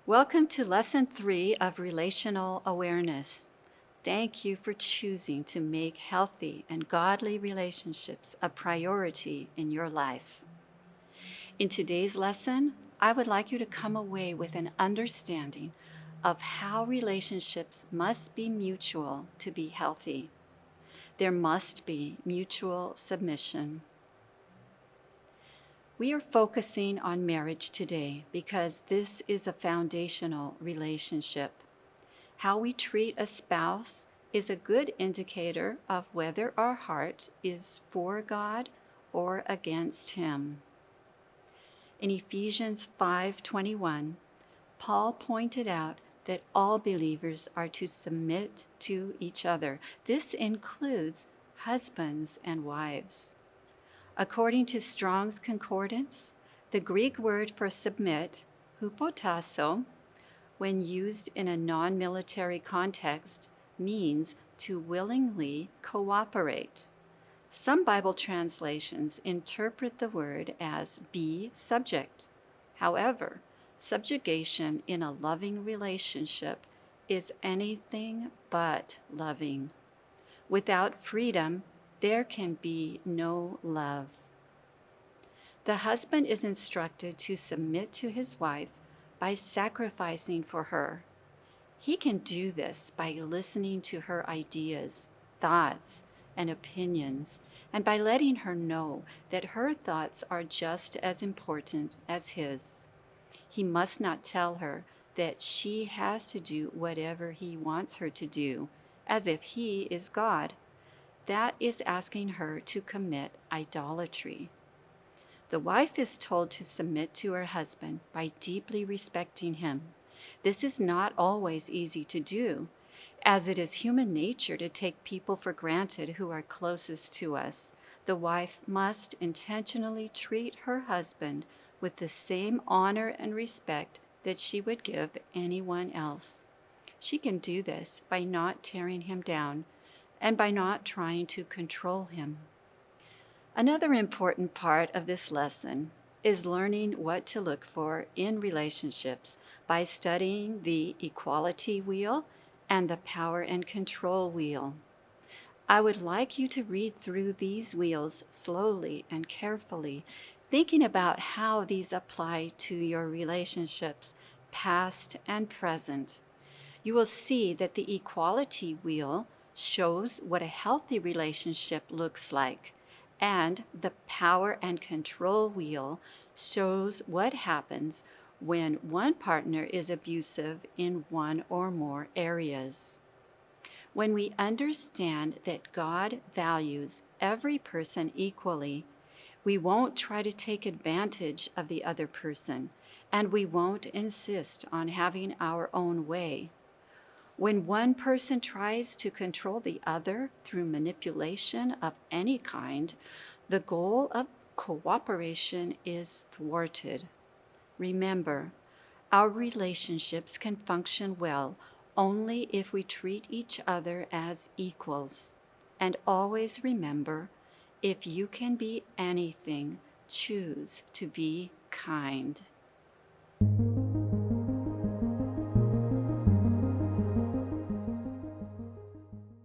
Welcome to Lesson 3 of Relational Awareness. Thank you for choosing to make healthy and godly relationships a priority in your life. In today's lesson, I would like you to come away with an understanding of how relationships must be mutual to be healthy. There must be mutual submission. We are focusing on marriage today because this is a foundational relationship. How we treat a spouse is a good indicator of whether our heart is for God or against Him. In Ephesians 5:21, Paul pointed out that all believers are to submit to each other. This includes husbands and wives. According to Strong's Concordance, the Greek word for submit, hupotasso, when used in a non-military context, means to willingly cooperate. Some Bible translations interpret the word as be subject. However, subjugation in a loving relationship is anything but loving. Without freedom, there can be no love. The husband is instructed to submit to his wife by sacrificing for her. He can do this by listening to her ideas, thoughts, and opinions, and by letting her know that her thoughts are just as important as his. He must not tell her that she has to do whatever he wants her to do, as if he is God. That is asking her to commit idolatry. The wife is told to submit to her husband by deeply respecting him. This is not always easy to do, as it is human nature to take people for granted who are closest to us. The wife must intentionally treat her husband with the same honor and respect that she would give anyone else. She can do this by not tearing him down and by not trying to control him. Another important part of this lesson is learning what to look for in relationships by studying the equality wheel and the power and control wheel. I would like you to read through these wheels slowly and carefully, thinking about how these apply to your relationships, past and present. You will see that the equality wheel shows what a healthy relationship looks like, and the power and control wheel shows what happens when one partner is abusive in one or more areas. When we understand that God values every person equally, we won't try to take advantage of the other person, and we won't insist on having our own way. When one person tries to control the other through manipulation of any kind, the goal of cooperation is thwarted. Remember, our relationships can function well only if we treat each other as equals. And always remember, if you can be anything, choose to be kind.